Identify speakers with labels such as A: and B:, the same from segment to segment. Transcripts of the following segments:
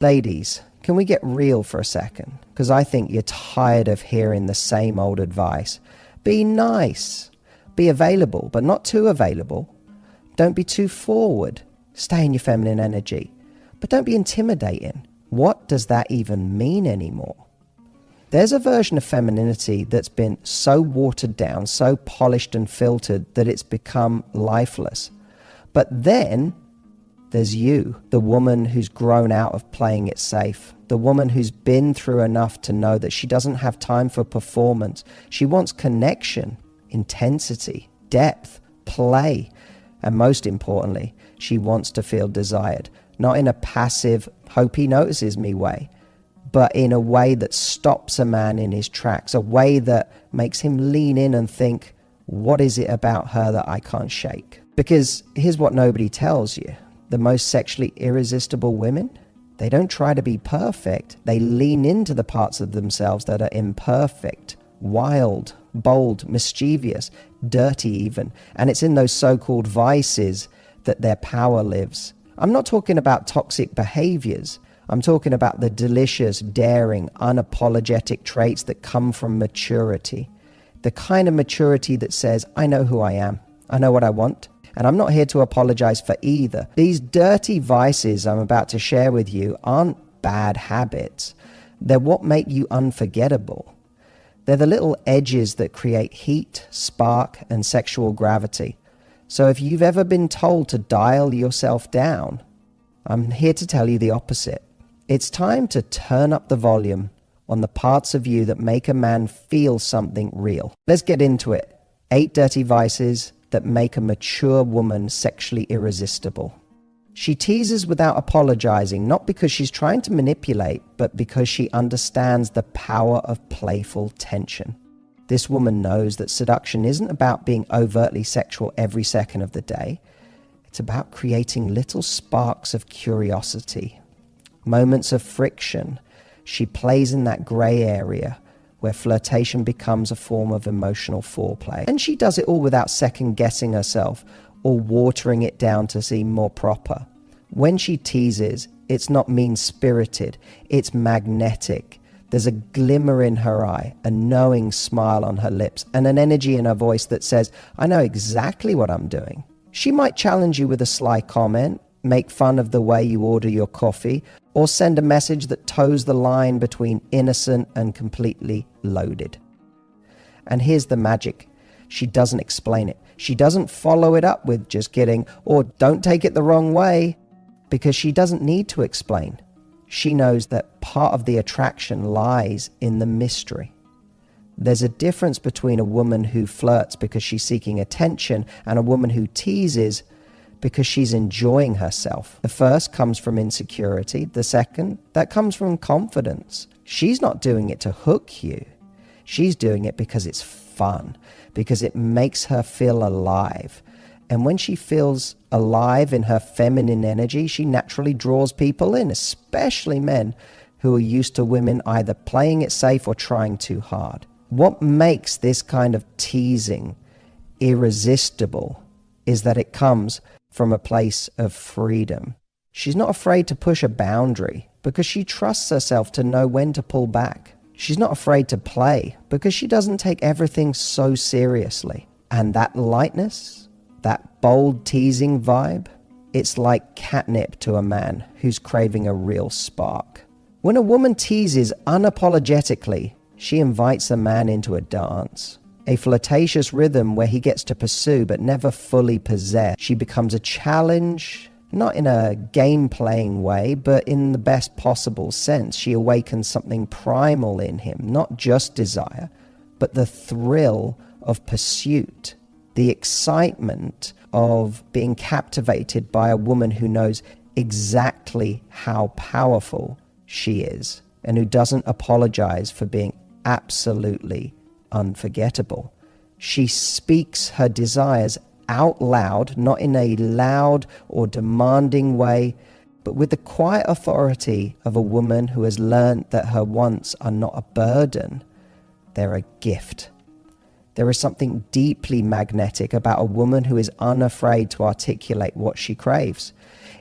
A: Ladies, can we get real for a second? Because I think you're tired of hearing the same old advice. Be nice. Be available, but not too available. Don't be too forward. Stay in your feminine energy. But don't be intimidating. What does that even mean anymore? There's a version of femininity that's been so watered down, so polished and filtered that it's become lifeless. But then there's you, the woman who's grown out of playing it safe, the woman who's been through enough to know that she doesn't have time for performance. She wants connection, intensity, depth, play, and most importantly, she wants to feel desired, not in a passive, hope he notices me way, but in a way that stops a man in his tracks, a way that makes him lean in and think, what is it about her that I can't shake? Because here's what nobody tells you. The most sexually irresistible women, they don't try to be perfect. They lean into the parts of themselves that are imperfect, wild, bold, mischievous, dirty even. And it's in those so-called vices that their power lives. I'm not talking about toxic behaviors. I'm talking about the delicious, daring, unapologetic traits that come from maturity. The kind of maturity that says, I know who I am. I know what I want. And I'm not here to apologize for either. These dirty vices I'm about to share with you aren't bad habits. They're what make you unforgettable. They're the little edges that create heat, spark, and sexual gravity. So if you've ever been told to dial yourself down, I'm here to tell you the opposite. It's time to turn up the volume on the parts of you that make a man feel something real. Let's get into it. 8 dirty vices that make a mature woman sexually irresistible. She teases without apologizing, not because she's trying to manipulate, but because she understands the power of playful tension. This woman knows that seduction isn't about being overtly sexual every second of the day. It's about creating little sparks of curiosity, moments of friction. She plays in that gray area where flirtation becomes a form of emotional foreplay. And she does it all without second-guessing herself or watering it down to seem more proper. When she teases, it's not mean-spirited, it's magnetic. There's a glimmer in her eye, a knowing smile on her lips, and an energy in her voice that says, I know exactly what I'm doing. She might challenge you with a sly comment, make fun of the way you order your coffee, or send a message that toes the line between innocent and completely loaded. And here's the magic. She doesn't explain it. She doesn't follow it up with just kidding or don't take it the wrong way, because she doesn't need to explain. She knows that part of the attraction lies in the mystery. There's a difference between a woman who flirts because she's seeking attention and a woman who teases because she's enjoying herself. The first comes from insecurity. The second, that comes from confidence. She's not doing it to hook you. She's doing it because it's fun, because it makes her feel alive. And when she feels alive in her feminine energy, she naturally draws people in, especially men who are used to women either playing it safe or trying too hard. What makes this kind of teasing irresistible is that it comes from a place of freedom. She's not afraid to push a boundary because she trusts herself to know when to pull back. She's not afraid to play because she doesn't take everything so seriously. And that lightness, that bold teasing vibe, it's like catnip to a man who's craving a real spark. When a woman teases unapologetically, she invites a man into a dance. A flirtatious rhythm where he gets to pursue but never fully possess. She becomes a challenge, not in a game-playing way, but in the best possible sense. She awakens something primal in him, not just desire, but the thrill of pursuit, the excitement of being captivated by a woman who knows exactly how powerful she is and who doesn't apologize for being absolutely unforgettable. She speaks her desires out loud, not in a loud or demanding way, but with the quiet authority of a woman who has learned that her wants are not a burden, they're a gift. There is something deeply magnetic about a woman who is unafraid to articulate what she craves.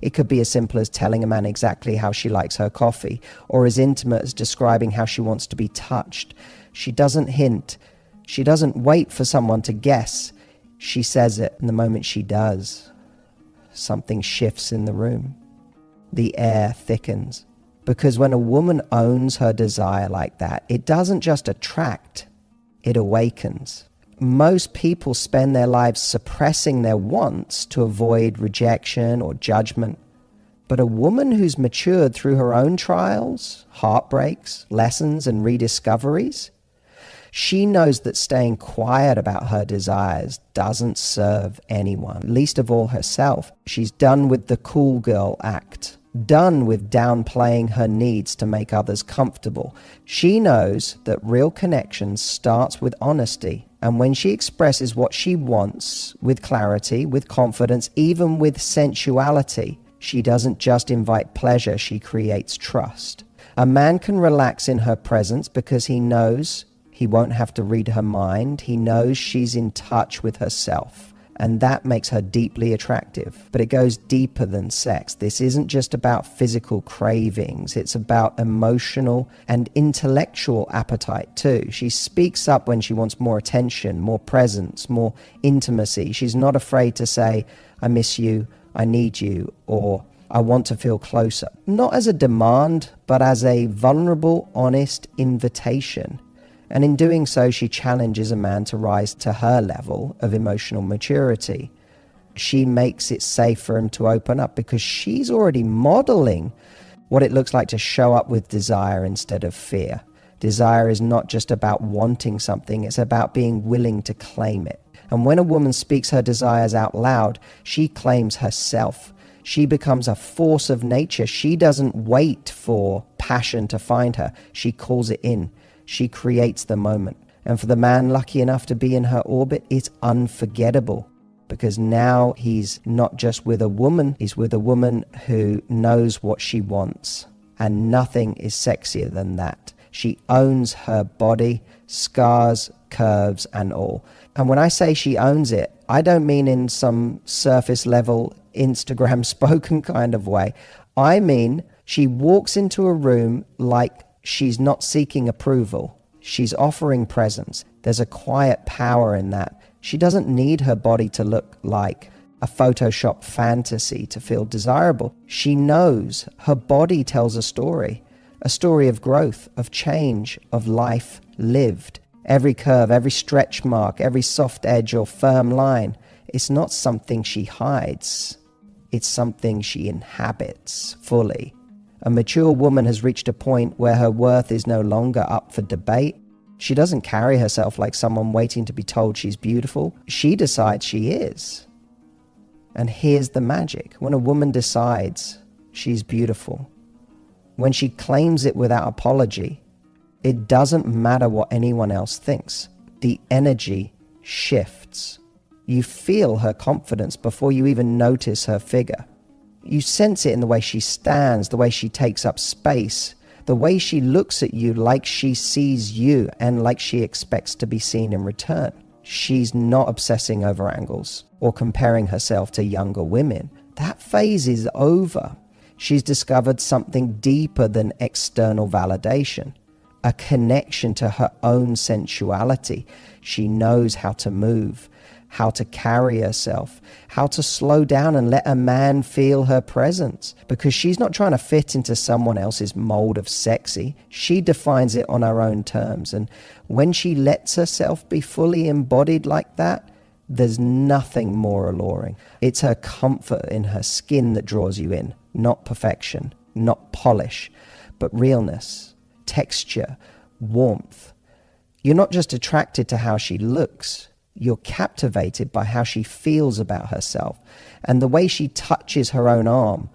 A: It could be as simple as telling a man exactly how she likes her coffee, or as intimate as describing how she wants to be touched. She doesn't hint. She doesn't wait for someone to guess. She says it, and the moment she does, something shifts in the room. The air thickens. Because when a woman owns her desire like that, it doesn't just attract, it awakens. Most people spend their lives suppressing their wants to avoid rejection or judgment. But a woman who's matured through her own trials, heartbreaks, lessons, and rediscoveries, she knows that staying quiet about her desires doesn't serve anyone, least of all herself. She's done with the cool girl act, done with downplaying her needs to make others comfortable. She knows that real connection starts with honesty, and when she expresses what she wants with clarity, with confidence, even with sensuality, she doesn't just invite pleasure, she creates trust. A man can relax in her presence because he knows he won't have to read her mind. He knows she's in touch with herself. And that makes her deeply attractive. But it goes deeper than sex. This isn't just about physical cravings. It's about emotional and intellectual appetite too. She speaks up when she wants more attention, more presence, more intimacy. She's not afraid to say, I miss you, I need you, or I want to feel closer. Not as a demand, but as a vulnerable, honest invitation. And in doing so, she challenges a man to rise to her level of emotional maturity. She makes it safe for him to open up because she's already modeling what it looks like to show up with desire instead of fear. Desire is not just about wanting something, it's about being willing to claim it. And when a woman speaks her desires out loud, she claims herself. She becomes a force of nature. She doesn't wait for passion to find her. She calls it in. She creates the moment. And for the man lucky enough to be in her orbit, it's unforgettable. Because now he's not just with a woman, he's with a woman who knows what she wants. And nothing is sexier than that. She owns her body, scars, curves, and all. And when I say she owns it, I don't mean in some surface level Instagram spoken kind of way. I mean, she walks into a room like she's not seeking approval. She's offering presence. There's a quiet power in that. She doesn't need her body to look like a Photoshop fantasy to feel desirable. She knows her body tells a story of growth, of change, of life lived. Every curve, every stretch mark, every soft edge or firm line, it's not something she hides. It's something she inhabits fully. A mature woman has reached a point where her worth is no longer up for debate. She doesn't carry herself like someone waiting to be told she's beautiful. She decides she is. And here's the magic. When a woman decides she's beautiful, when she claims it without apology, it doesn't matter what anyone else thinks. The energy shifts. You feel her confidence before you even notice her figure. You sense it in the way she stands, the way she takes up space, the way she looks at you like she sees you and like she expects to be seen in return. She's not obsessing over angles or comparing herself to younger women. That phase is over. She's discovered something deeper than external validation, a connection to her own sensuality. She knows how to move, how to carry herself, how to slow down and let a man feel her presence. Because she's not trying to fit into someone else's mold of sexy. She defines it on her own terms. And when she lets herself be fully embodied like that, there's nothing more alluring. It's her comfort in her skin that draws you in, not perfection, not polish, but realness, texture, warmth. You're not just attracted to how she looks. You're captivated by how she feels about herself and the way she touches her own arm,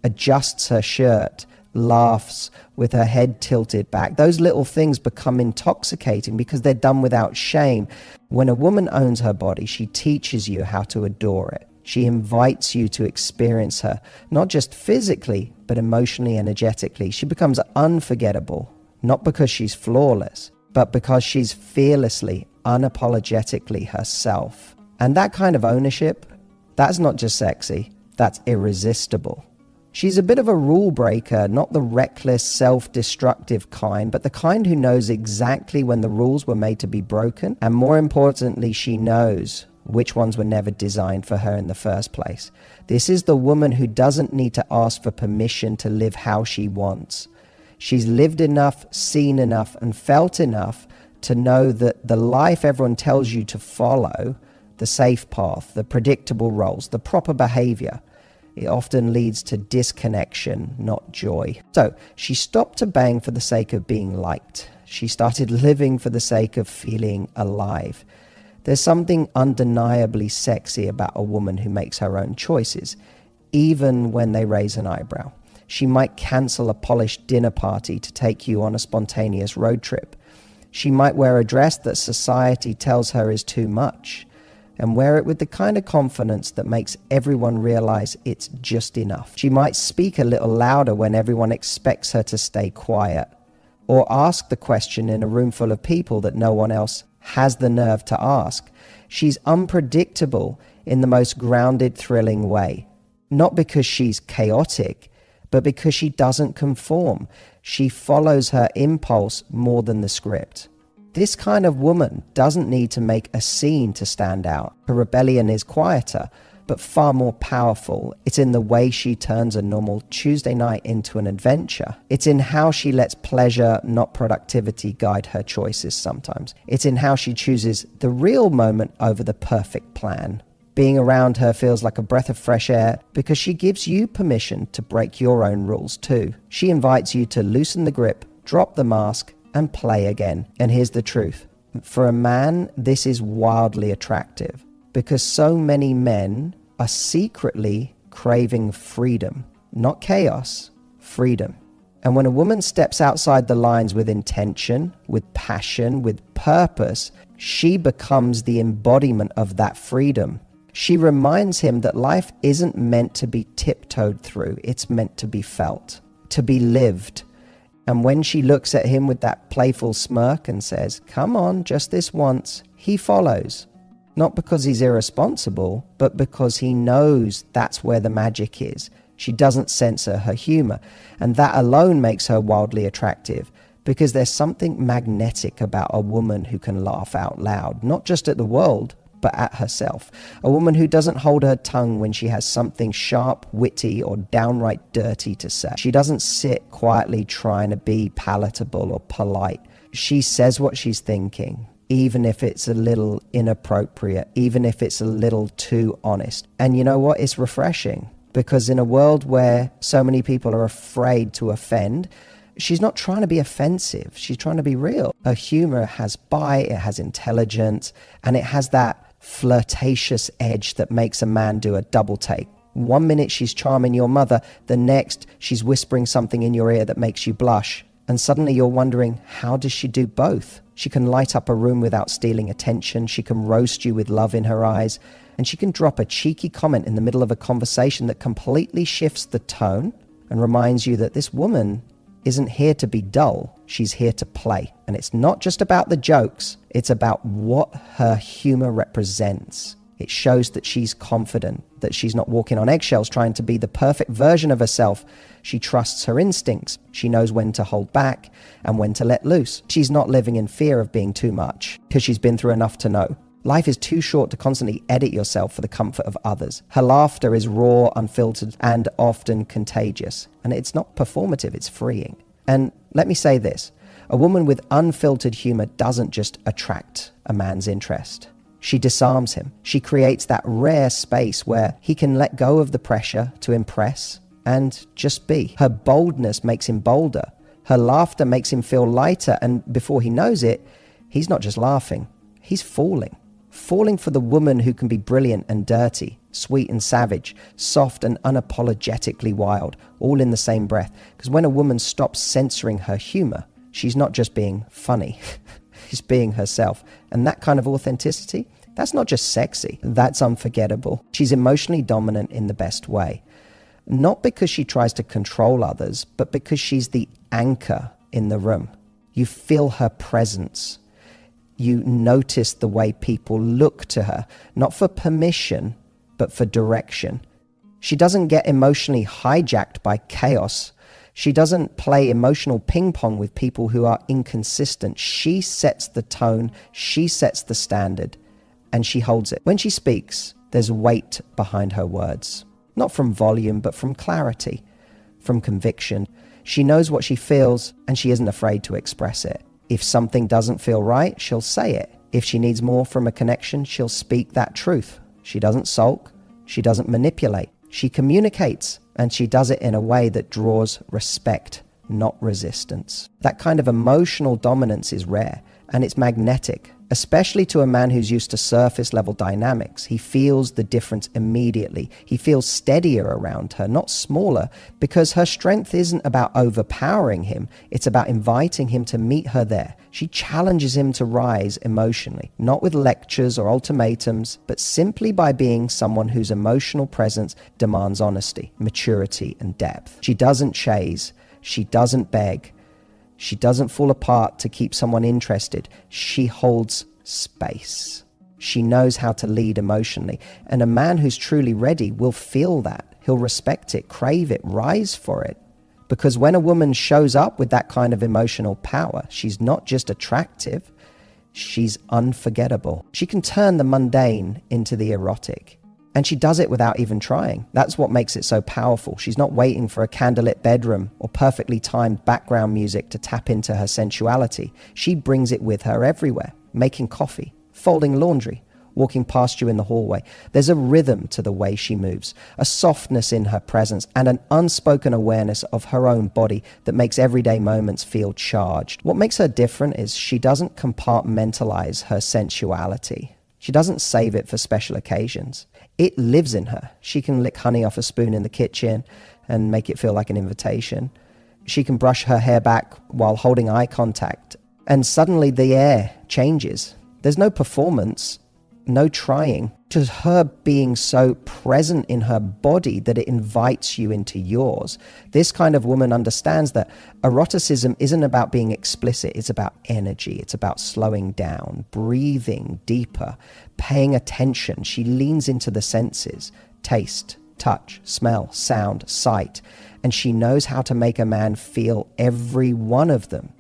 A: adjusts her shirt, laughs with her head tilted back. Those little things become intoxicating because they're done without shame. When a woman owns her body, she teaches you how to adore it. She invites you to experience her, not just physically, but emotionally, energetically. She becomes unforgettable, not because she's flawless, but because she's fearlessly, unapologetically herself. And that kind of ownership, that's not just sexy, that's irresistible. She's a bit of a rule breaker, not the reckless, self-destructive kind, but the kind who knows exactly when the rules were made to be broken, and more importantly, she knows which ones were never designed for her in the first place. This is the woman who doesn't need to ask for permission to live how she wants. She's lived enough, seen enough, and felt enough to know that the life everyone tells you to follow, the safe path, the predictable roles, the proper behavior, it often leads to disconnection, not joy. So she stopped obeying for the sake of being liked. She started living for the sake of feeling alive. There's something undeniably sexy about a woman who makes her own choices, even when they raise an eyebrow. She might cancel a polished dinner party to take you on a spontaneous road trip. She might wear a dress that society tells her is too much, and wear it with the kind of confidence that makes everyone realize it's just enough. She might speak a little louder when everyone expects her to stay quiet, or ask the question in a room full of people that no one else has the nerve to ask. She's unpredictable in the most grounded, thrilling way. Not because she's chaotic, but because she doesn't conform. She follows her impulse more than the script. This kind of woman doesn't need to make a scene to stand out. Her rebellion is quieter, but far more powerful. It's in the way she turns a normal Tuesday night into an adventure. It's in how she lets pleasure, not productivity, guide her choices sometimes. It's in how she chooses the real moment over the perfect plan. Being around her feels like a breath of fresh air because she gives you permission to break your own rules too. She invites you to loosen the grip, drop the mask, and play again. And here's the truth. For a man, this is wildly attractive because so many men are secretly craving freedom, not chaos, freedom. And when a woman steps outside the lines with intention, with passion, with purpose, she becomes the embodiment of that freedom. She reminds him that life isn't meant to be tiptoed through. It's meant to be felt, to be lived. And when she looks at him with that playful smirk and says, "Come on, just this once," he follows. Not because he's irresponsible, but because he knows that's where the magic is. She doesn't censor her humor. And that alone makes her wildly attractive because there's something magnetic about a woman who can laugh out loud, not just at the world, but at herself. A woman who doesn't hold her tongue when she has something sharp, witty, or downright dirty to say. She doesn't sit quietly trying to be palatable or polite. She says what she's thinking, even if it's a little inappropriate, even if it's a little too honest. And you know what? It's refreshing because in a world where so many people are afraid to offend, she's not trying to be offensive. She's trying to be real. Her humor has bite, it has intelligence, and it has that flirtatious edge that makes a man do a double take. 1 minute she's charming your mother, the next she's whispering something in your ear that makes you blush. And suddenly you're wondering, how does she do both? She can light up a room without stealing attention. She can roast you with love in her eyes. And she can drop a cheeky comment in the middle of a conversation that completely shifts the tone and reminds you that this woman isn't here to be dull. She's here to play. And it's not just about the jokes. It's about what her humor represents. It shows that she's confident, that she's not walking on eggshells trying to be the perfect version of herself. She trusts her instincts. She knows when to hold back and when to let loose. She's not living in fear of being too much because she's been through enough to know. Life is too short to constantly edit yourself for the comfort of others. Her laughter is raw, unfiltered, and often contagious. And it's not performative, it's freeing. And let me say this, a woman with unfiltered humor doesn't just attract a man's interest. She disarms him. She creates that rare space where he can let go of the pressure to impress and just be. Her boldness makes him bolder. Her laughter makes him feel lighter. And before he knows it, he's not just laughing, he's falling. Falling for the woman who can be brilliant and dirty, sweet and savage, soft and unapologetically wild, all in the same breath. Because when a woman stops censoring her humor, she's not just being funny, she's being herself. And that kind of authenticity, that's not just sexy, that's unforgettable. She's emotionally dominant in the best way. Not because she tries to control others, but because she's the anchor in the room. You feel her presence. You notice the way people look to her, not for permission, but for direction. She doesn't get emotionally hijacked by chaos. She doesn't play emotional ping pong with people who are inconsistent. She sets the tone, she sets the standard, and she holds it. When she speaks, there's weight behind her words. Not from volume, but from clarity, from conviction. She knows what she feels, and she isn't afraid to express it. If something doesn't feel right, she'll say it. If she needs more from a connection, she'll speak that truth. She doesn't sulk. She doesn't manipulate. She communicates, and she does it in a way that draws respect, not resistance. That kind of emotional dominance is rare, and it's magnetic, especially to a man who's used to surface level dynamics. He feels the difference immediately. He feels steadier around her, not smaller, because her strength isn't about overpowering him. It's about inviting him to meet her there. She challenges him to rise emotionally, not with lectures or ultimatums, but simply by being someone whose emotional presence demands honesty, maturity, and depth. She doesn't chase. She doesn't beg. She doesn't fall apart to keep someone interested. She holds space. She knows how to lead emotionally. And a man who's truly ready will feel that. He'll respect it, crave it, rise for it. Because when a woman shows up with that kind of emotional power, she's not just attractive, she's unforgettable. She can turn the mundane into the erotic. And she does it without even trying. That's what makes it so powerful. She's not waiting for a candlelit bedroom or perfectly timed background music to tap into her sensuality. She brings it with her everywhere, making coffee, folding laundry, walking past you in the hallway. There's a rhythm to the way she moves, a softness in her presence, and an unspoken awareness of her own body that makes everyday moments feel charged. What makes her different is she doesn't compartmentalize her sensuality. She doesn't save it for special occasions. It lives in her. She can lick honey off a spoon in the kitchen and make it feel like an invitation. She can brush her hair back while holding eye contact, and suddenly the air changes. There's no performance, no trying. Just her being so present in her body that it invites you into yours. This kind of woman understands that eroticism isn't about being explicit. It's about energy. It's about slowing down, breathing deeper, paying attention. She leans into the senses, taste, touch, smell, sound, sight, and she knows how to make a man feel every one of them.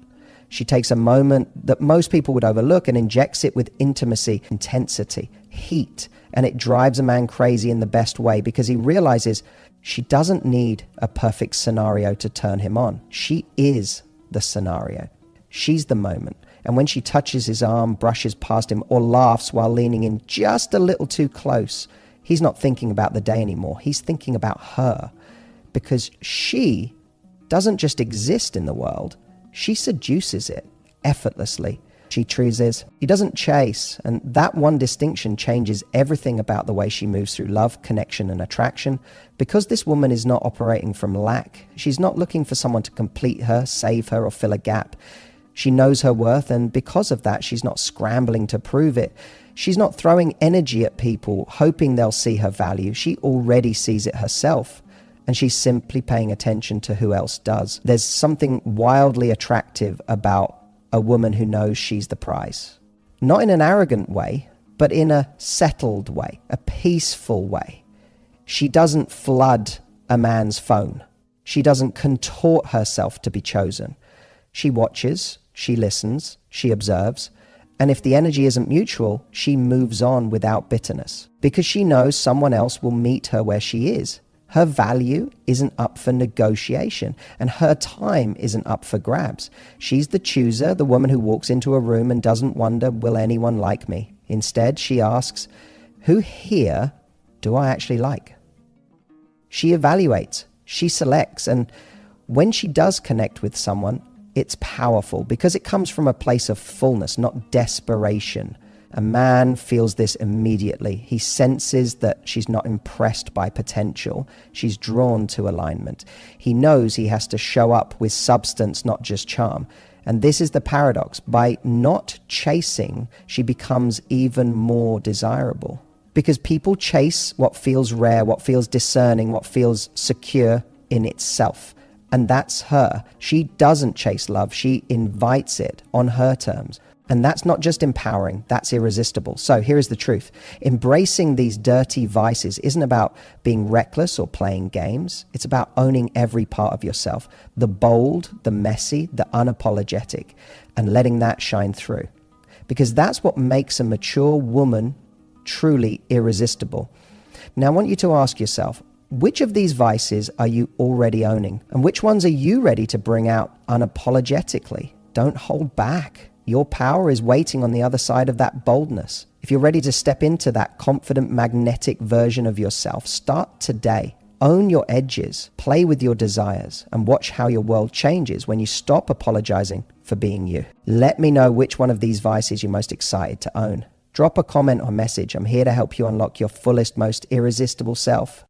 A: She takes a moment that most people would overlook and injects it with intimacy, intensity, heat, and it drives a man crazy in the best way because he realizes she doesn't need a perfect scenario to turn him on. She is the scenario. She's the moment. And when she touches his arm, brushes past him, or laughs while leaning in just a little too close, he's not thinking about the day anymore. He's thinking about her because she doesn't just exist in the world. She seduces it effortlessly. She chooses. He doesn't chase. And that one distinction changes everything about the way she moves through love, connection, and attraction. Because this woman is not operating from lack. She's not looking for someone to complete her, save her, or fill a gap. She knows her worth, and because of that, she's not scrambling to prove it. She's not throwing energy at people, hoping they'll see her value. She already sees it herself. And she's simply paying attention to who else does. There's something wildly attractive about a woman who knows she's the prize. Not in an arrogant way, but in a settled way, a peaceful way. She doesn't flood a man's phone. She doesn't contort herself to be chosen. She watches, she listens, she observes, and if the energy isn't mutual, she moves on without bitterness, because she knows someone else will meet her where she is. Her value isn't up for negotiation, and her time isn't up for grabs. She's the chooser, the woman who walks into a room and doesn't wonder, will anyone like me? Instead, she asks, who here do I actually like? She evaluates, she selects, and when she does connect with someone, it's powerful because it comes from a place of fullness, not desperation. A man feels this immediately. He senses that she's not impressed by potential. She's drawn to alignment. He knows he has to show up with substance, not just charm. And this is the paradox. By not chasing, she becomes even more desirable. Because people chase what feels rare, what feels discerning, what feels secure in itself. And that's her. She doesn't chase love. She invites it on her terms. And that's not just empowering, that's irresistible. So here is the truth. Embracing these dirty vices isn't about being reckless or playing games. It's about owning every part of yourself, the bold, the messy, the unapologetic, and letting that shine through. Because that's what makes a mature woman truly irresistible. Now I want you to ask yourself, which of these vices are you already owning? And which ones are you ready to bring out unapologetically? Don't hold back. Your power is waiting on the other side of that boldness. If you're ready to step into that confident, magnetic version of yourself, start today. Own your edges, play with your desires, and watch how your world changes when you stop apologizing for being you. Let me know which one of these vices you're most excited to own. Drop a comment or message. I'm here to help you unlock your fullest, most irresistible self.